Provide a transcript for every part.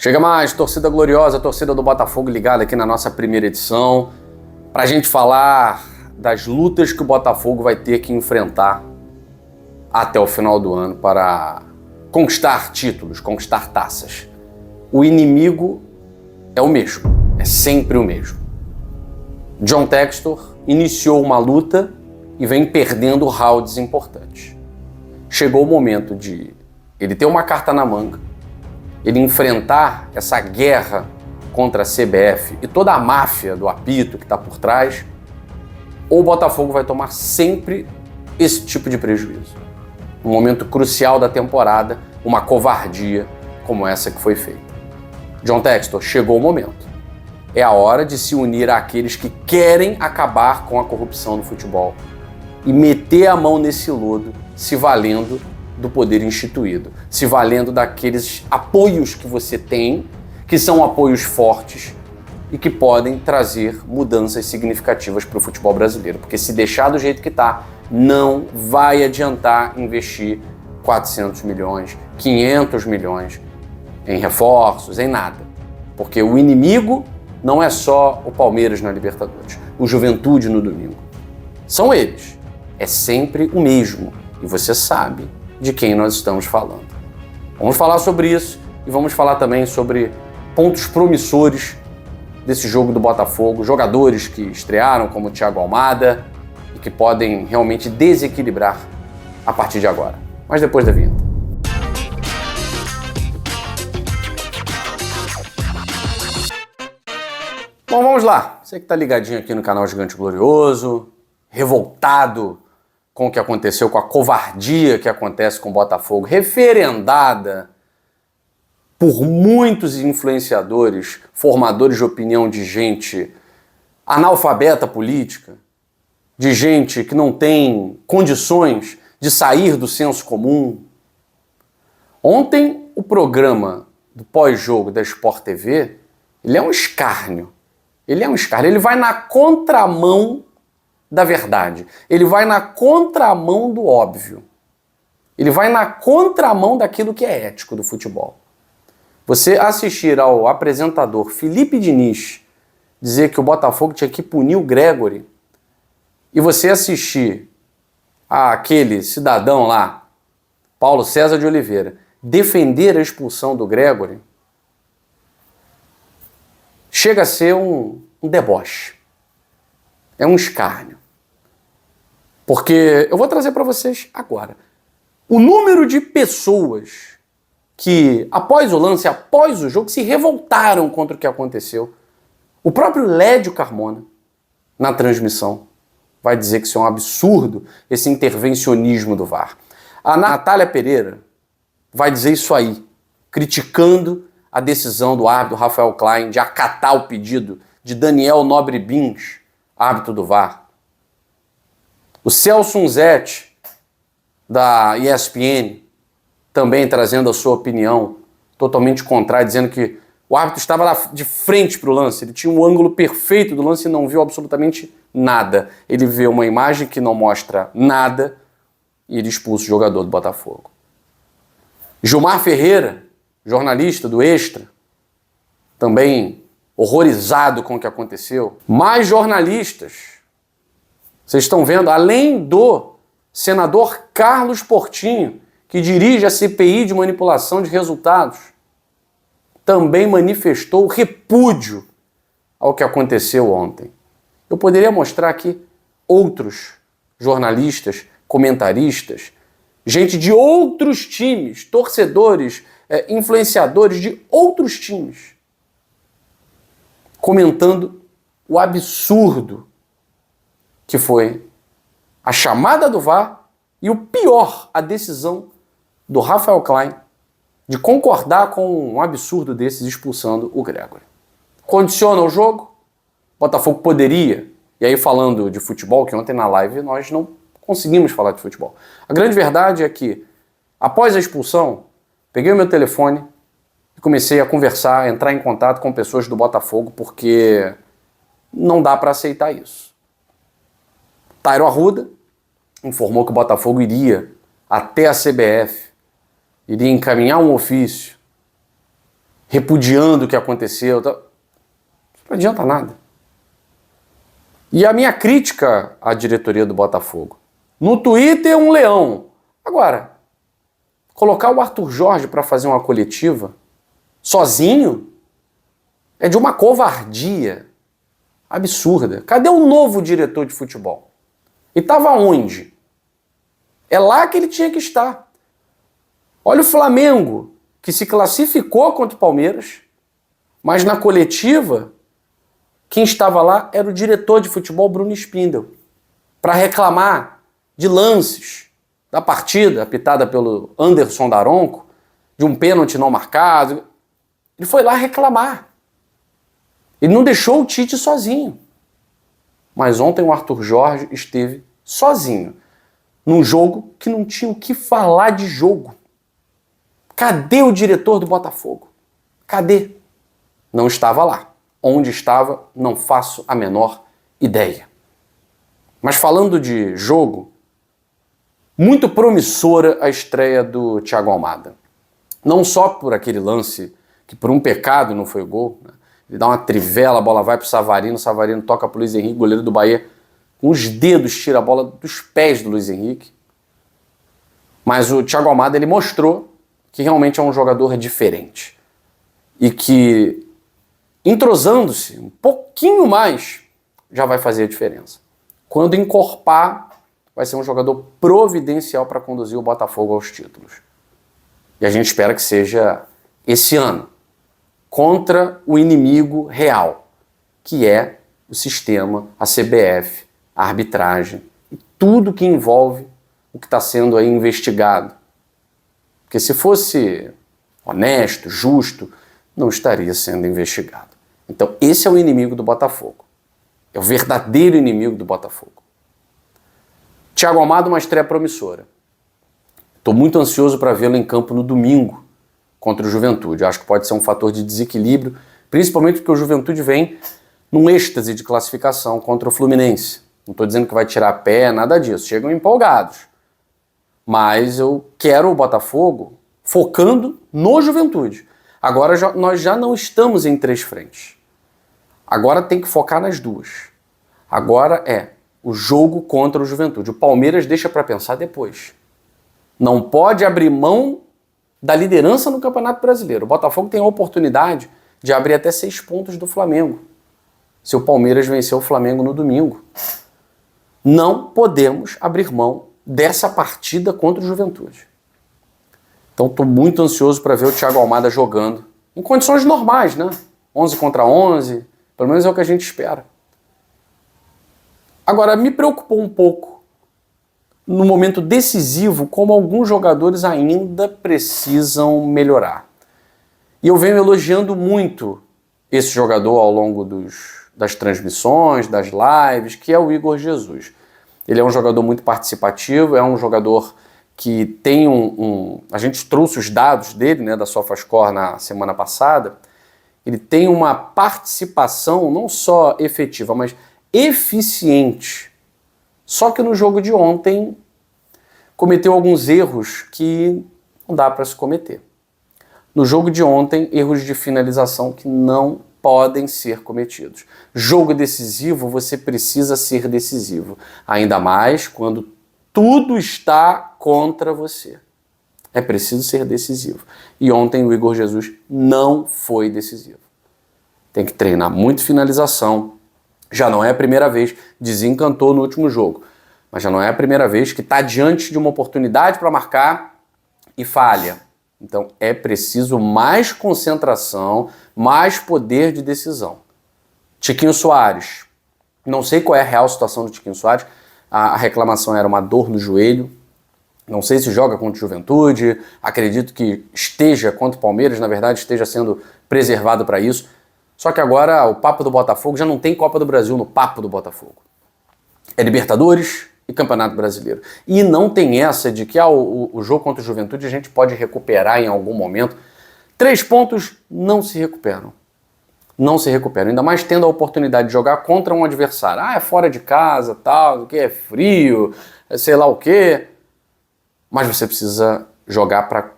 Chega mais, torcida gloriosa, torcida do Botafogo ligada aqui na nossa primeira edição, para a gente falar das lutas que o Botafogo vai ter que enfrentar até o final do ano para conquistar títulos, conquistar taças. O inimigo é o mesmo, é sempre o mesmo. John Textor iniciou uma luta e vem perdendo rounds importantes. Chegou o momento de ele ter uma carta na manga, ele enfrentar essa guerra contra a CBF e toda a máfia do apito que está por trás, ou o Botafogo vai tomar sempre esse tipo de prejuízo. Um momento crucial da temporada, uma covardia como essa que foi feita. John Textor, chegou o momento. É a hora de se unir àqueles que querem acabar com a corrupção no futebol e meter a mão nesse lodo, se valendo do poder instituído, se valendo daqueles apoios que você tem, que são apoios fortes e que podem trazer mudanças significativas para o futebol brasileiro. Porque se deixar do jeito que está, não vai adiantar investir 400 milhões, 500 milhões em reforços, em nada. Porque o inimigo não é só o Palmeiras na Libertadores, o Juventude no domingo. São eles. É sempre o mesmo. E você sabe de quem nós estamos falando. Vamos falar sobre isso e vamos falar também sobre pontos promissores desse jogo do Botafogo, jogadores que estrearam como o Thiago Almada e que podem realmente desequilibrar a partir de agora. Mas depois da vinheta. Bom, vamos lá. Você que está ligadinho aqui no canal Gigante Glorioso, revoltado com o que aconteceu, com a covardia que acontece com o Botafogo, referendada por muitos influenciadores, formadores de opinião de gente analfabeta política, de gente que não tem condições de sair do senso comum. Ontem, o programa do pós-jogo da Sport TV, ele é um escárnio. Ele vai na contramão da verdade. Ele vai na contramão do óbvio. Ele vai na contramão daquilo que é ético do futebol. Você assistir ao apresentador Felipe Diniz dizer que o Botafogo tinha que punir o Gregore e você assistir àquele cidadão lá, Paulo César de Oliveira, defender a expulsão do Gregore, chega a ser um deboche. É um escárnio. Porque eu vou trazer para vocês agora o número de pessoas que, após o lance, após o jogo, se revoltaram contra o que aconteceu. O próprio Lédio Carmona, na transmissão, vai dizer que isso é um absurdo, esse intervencionismo do VAR. A Natália Pereira vai dizer isso aí, criticando a decisão do árbitro Rafael Klein de acatar o pedido de Daniel Nobre Bins, árbitro do VAR. O Celso Unzetti, da ESPN, também trazendo a sua opinião totalmente contrária, dizendo que o árbitro estava lá de frente para o lance, ele tinha um ângulo perfeito do lance e não viu absolutamente nada. Ele vê uma imagem que não mostra nada e ele expulsa o jogador do Botafogo. Gilmar Ferreira, jornalista do Extra, também horrorizado com o que aconteceu. Mais jornalistas, vocês estão vendo, além do senador Carlos Portinho, que dirige a CPI de manipulação de resultados, também manifestou repúdio ao que aconteceu ontem. Eu poderia mostrar aqui outros jornalistas, comentaristas, gente de outros times, torcedores, influenciadores de outros times, comentando o absurdo que foi a chamada do VAR e o pior, a decisão do Rafael Klein de concordar com um absurdo desses expulsando o Gregore. Condiciona o jogo? Botafogo poderia, e aí falando de futebol, que ontem na live nós não conseguimos falar de futebol. A grande verdade é que, após a expulsão, peguei o meu telefone e comecei a conversar, a entrar em contato com pessoas do Botafogo, porque não dá para aceitar isso. Tairo Arruda informou que o Botafogo iria até a CBF, iria encaminhar um ofício repudiando o que aconteceu. Não adianta nada. E a minha crítica à diretoria do Botafogo. No Twitter, um leão. Agora, colocar o Arthur Jorge para fazer uma coletiva sozinho é de uma covardia absurda. Cadê o novo diretor de futebol? E estava onde? É lá que ele tinha que estar. Olha o Flamengo, que se classificou contra o Palmeiras, mas na coletiva, quem estava lá era o diretor de futebol, Bruno Spindel, para reclamar de lances da partida, apitada pelo Anderson Daronco, de um pênalti não marcado. Ele foi lá reclamar. Ele não deixou o Tite sozinho. Mas ontem o Arthur Jorge esteve sozinho, num jogo que não tinha o que falar de jogo. Cadê o diretor do Botafogo? Cadê? Não estava lá. Onde estava, não faço a menor ideia. Mas falando de jogo, muito promissora a estreia do Thiago Almada. Não só por aquele lance que por um pecado não foi gol, né? Ele dá uma trivela, a bola vai pro Savarino, o Savarino toca pro Luiz Henrique, goleiro do Bahia, com os dedos tira a bola dos pés do Luiz Henrique. Mas o Thiago Almada, ele mostrou que realmente é um jogador diferente. E que, entrosando-se um pouquinho mais, já vai fazer a diferença. Quando encorpar, vai ser um jogador providencial para conduzir o Botafogo aos títulos. E a gente espera que seja esse ano, contra o inimigo real, que é o sistema, a CBF, a arbitragem e tudo que envolve o que está sendo aí investigado. Porque se fosse honesto, justo, não estaria sendo investigado. Então esse é o inimigo do Botafogo. É o verdadeiro inimigo do Botafogo. Thiago Almada, uma estreia promissora. Estou muito ansioso para vê-lo em campo no domingo contra o Juventude. Acho que pode ser um fator de desequilíbrio, principalmente porque o Juventude vem num êxtase de classificação contra o Fluminense. Não estou dizendo que vai tirar pé, nada disso. Chegam empolgados. Mas eu quero o Botafogo focando no Juventude. Agora nós já não estamos em 3 frentes. Agora tem que focar nas 2. Agora é o jogo contra o Juventude. O Palmeiras deixa para pensar depois. Não pode abrir mão da liderança no Campeonato Brasileiro. O Botafogo tem a oportunidade de abrir até 6 pontos do Flamengo, se o Palmeiras vencer o Flamengo no domingo. Não podemos abrir mão dessa partida contra o Juventude. Então estou muito ansioso para ver o Thiago Almada jogando em condições normais, né? 11 contra 11, pelo menos é o que a gente espera. Agora, me preocupou um pouco no momento decisivo, como alguns jogadores ainda precisam melhorar. E eu venho elogiando muito esse jogador ao longo das transmissões, das lives, que é o Igor Jesus. Ele é um jogador muito participativo, é um jogador que tem a gente trouxe os dados dele, né, da SofaScore na semana passada. Ele tem uma participação não só efetiva, mas eficiente. Só que no jogo de ontem cometeu alguns erros que não dá para se cometer. No jogo de ontem, erros de finalização que não podem ser cometidos. Jogo decisivo, você precisa ser decisivo. Ainda mais quando tudo está contra você. É preciso ser decisivo. E ontem o Igor Jesus não foi decisivo. Tem que treinar muito finalização. Já não é a primeira vez, desencantou no último jogo. Mas já não é a primeira vez que está diante de uma oportunidade para marcar e falha. Então é preciso mais concentração, mais poder de decisão. Tiquinho Soares. Não sei qual é a real situação do Tiquinho Soares. A reclamação era uma dor no joelho. Não sei se joga contra o Juventude. Acredito que esteja contra o Palmeiras. Na verdade, esteja sendo preservado para isso. Só que agora o papo do Botafogo já não tem Copa do Brasil no papo do Botafogo. É Libertadores e Campeonato Brasileiro. E não tem essa de que o jogo contra o Juventude a gente pode recuperar em algum momento. 3 pontos não se recuperam. Não se recuperam. Ainda mais tendo a oportunidade de jogar contra um adversário. É fora de casa, tal, o que é frio, sei lá o quê. Mas você precisa jogar para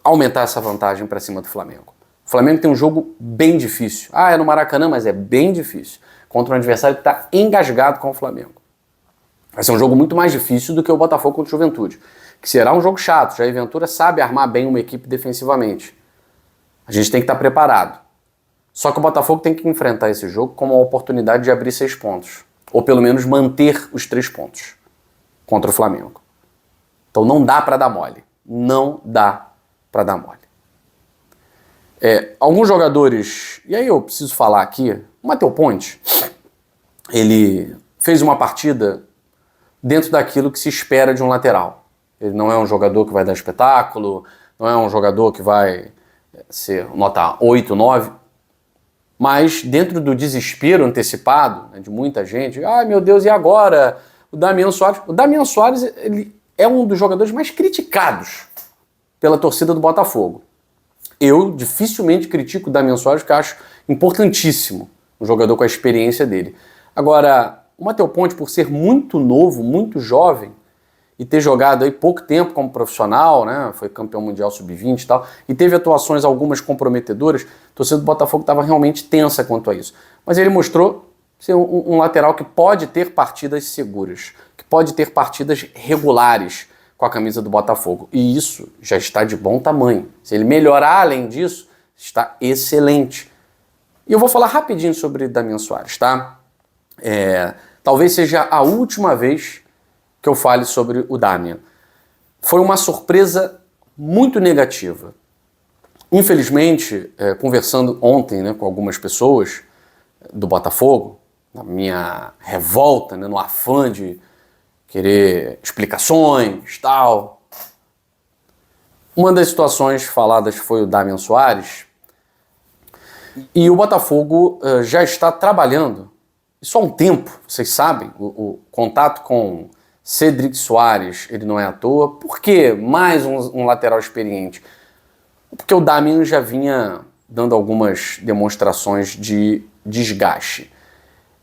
aumentar essa vantagem para cima do Flamengo. Flamengo tem um jogo bem difícil. Ah, é no Maracanã, mas é bem difícil. Contra um adversário que está engasgado com o Flamengo. Vai ser um jogo muito mais difícil do que o Botafogo contra o Juventude, que será um jogo chato. Jair Ventura sabe armar bem uma equipe defensivamente. A gente tem que estar preparado. Só que o Botafogo tem que enfrentar esse jogo como uma oportunidade de abrir 6 pontos. Ou pelo menos manter os 3 pontos contra o Flamengo. Então não dá para dar mole. Não dá para dar mole. Alguns jogadores... E aí eu preciso falar aqui. O Matheus Ponte, ele fez uma partida dentro daquilo que se espera de um lateral. Ele não é um jogador que vai dar espetáculo, não é um jogador que vai ser nota 8, 9, mas dentro do desespero antecipado, né, de muita gente, ai meu Deus, e agora? O Damian Soares... O Damian Soares, ele é um dos jogadores mais criticados pela torcida do Botafogo. Eu dificilmente critico o Damian Soares, porque eu acho importantíssimo um jogador com a experiência dele. Agora, o Matheus Ponte, por ser muito novo, muito jovem, e ter jogado aí pouco tempo como profissional, né? Foi campeão mundial sub-20 e tal, e teve atuações algumas comprometedoras, a torcida do Botafogo estava realmente tensa quanto a isso. Mas ele mostrou ser um lateral que pode ter partidas seguras, que pode ter partidas regulares com a camisa do Botafogo. E isso já está de bom tamanho. Se ele melhorar além disso, está excelente. E eu vou falar rapidinho sobre Damian Soares, tá? Talvez seja a última vez que eu fale sobre o Damian. Foi uma surpresa muito negativa. Infelizmente, conversando ontem, né, com algumas pessoas do Botafogo, na minha revolta, né, no afã de querer explicações, tal. Uma das situações faladas foi o Damian Soares, e o Botafogo já está trabalhando, isso há um tempo, vocês sabem, o contato com Cedric Soares, ele não é à toa. Por que mais um lateral experiente? Porque o Damian já vinha dando algumas demonstrações de desgaste.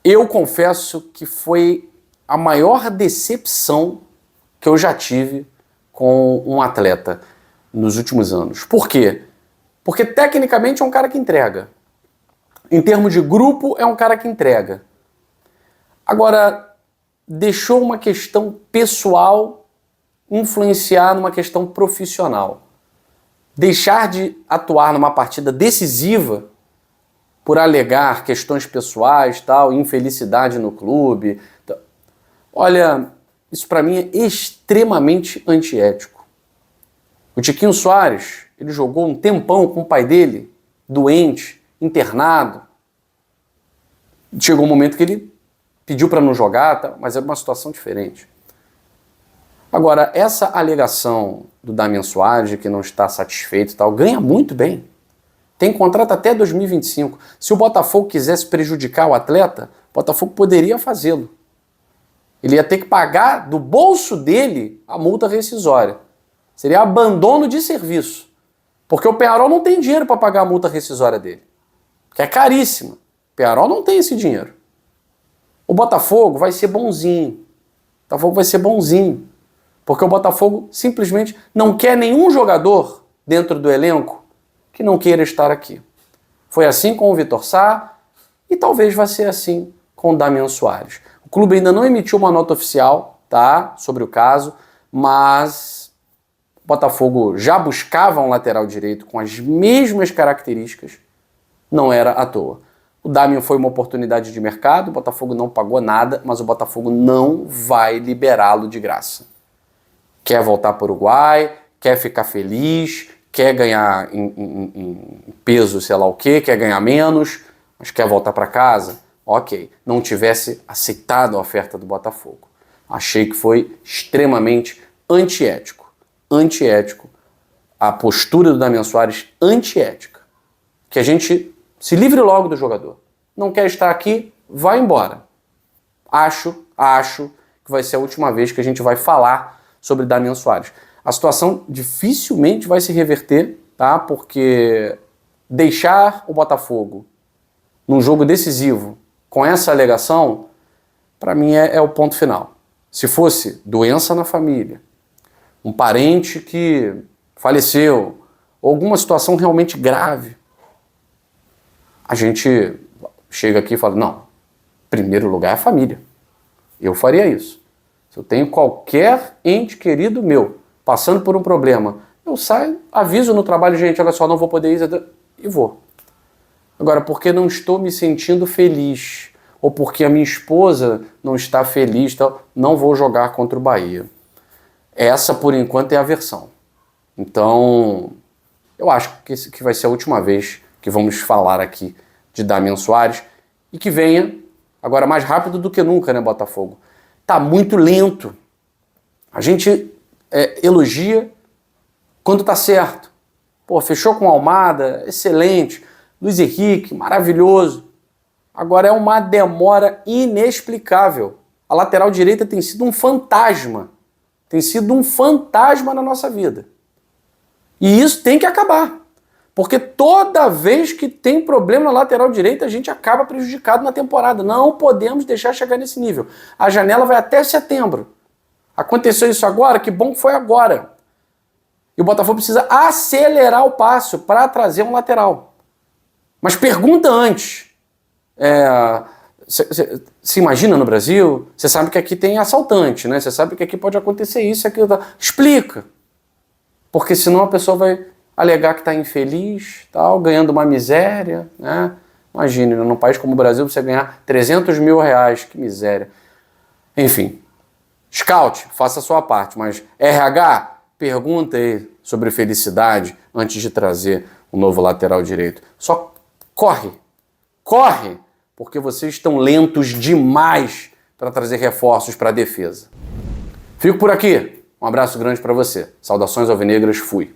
Eu confesso que foi a maior decepção que eu já tive com um atleta nos últimos anos. Por quê? Porque tecnicamente é um cara que entrega. Em termos de grupo, é um cara que entrega. Agora, deixou uma questão pessoal influenciar numa questão profissional. Deixar de atuar numa partida decisiva por alegar questões pessoais, tal, infelicidade no clube. Olha, isso para mim é extremamente antiético. O Tiquinho Soares, ele jogou um tempão com o pai dele, doente, internado. Chegou um momento que ele pediu para não jogar, tá, mas era uma situação diferente. Agora, essa alegação do Damian Soares, de que não está satisfeito e tal, ganha muito bem. Tem contrato até 2025. Se o Botafogo quisesse prejudicar o atleta, o Botafogo poderia fazê-lo. Ele ia ter que pagar do bolso dele a multa rescisória. Seria abandono de serviço. Porque o Peñarol não tem dinheiro para pagar a multa rescisória dele. Que é caríssima. O Peñarol não tem esse dinheiro. O Botafogo vai ser bonzinho. O Botafogo vai ser bonzinho. Porque o Botafogo simplesmente não quer nenhum jogador dentro do elenco que não queira estar aqui. Foi assim com o Vitor Sá e talvez vai ser assim com o Damian Soares. O clube ainda não emitiu uma nota oficial, tá, sobre o caso, mas o Botafogo já buscava um lateral direito com as mesmas características, não era à toa. O Damian foi uma oportunidade de mercado, o Botafogo não pagou nada, mas o Botafogo não vai liberá-lo de graça. Quer voltar para o Uruguai, quer ficar feliz, quer ganhar em peso, sei lá o quê, quer ganhar menos, mas quer voltar para casa? Ok, não tivesse aceitado a oferta do Botafogo. Achei que foi extremamente antiético. Antiético. A postura do Damian Soares antiética. Que a gente se livre logo do jogador. Não quer estar aqui, vai embora. Acho que vai ser a última vez que a gente vai falar sobre Damian Soares. A situação dificilmente vai se reverter, tá? Porque deixar o Botafogo num jogo decisivo com essa alegação, para mim é o ponto final. Se fosse doença na família, um parente que faleceu, ou alguma situação realmente grave, a gente chega aqui e fala, não, primeiro lugar é a família. Eu faria isso. Se eu tenho qualquer ente querido meu passando por um problema, eu saio, aviso no trabalho, gente, olha só, não vou poder ir, e vou. Agora, porque não estou me sentindo feliz, ou porque a minha esposa não está feliz, não vou jogar contra o Bahia. Essa, por enquanto, é a versão. Então, eu acho que vai ser a última vez que vamos falar aqui de Damian Soares, e que venha agora mais rápido do que nunca, né, Botafogo? Tá muito lento. A gente elogia quando tá certo. Pô, fechou com Almada, excelente. Luiz Henrique, maravilhoso. Agora é uma demora inexplicável. A lateral direita tem sido um fantasma. Tem sido um fantasma na nossa vida. E isso tem que acabar. Porque toda vez que tem problema na lateral direita, a gente acaba prejudicado na temporada. Não podemos deixar chegar nesse nível. A janela vai até setembro. Aconteceu isso agora? Que bom que foi agora. E o Botafogo precisa acelerar o passo para trazer um lateral. Mas pergunta antes. Se imagina no Brasil? Você sabe que aqui tem assaltante, né? Você sabe que aqui pode acontecer isso, aquilo. Explica. Porque senão a pessoa vai alegar que está infeliz, tal, ganhando uma miséria, né? Imagine, num país como o Brasil, você ganhar 300 mil reais, que miséria. Enfim, Scout, faça a sua parte, mas RH, pergunta aí sobre felicidade antes de trazer um novo lateral direito. Só corre, porque vocês estão lentos demais para trazer reforços para a defesa. Fico por aqui, um abraço grande para você. Saudações alvinegras, fui.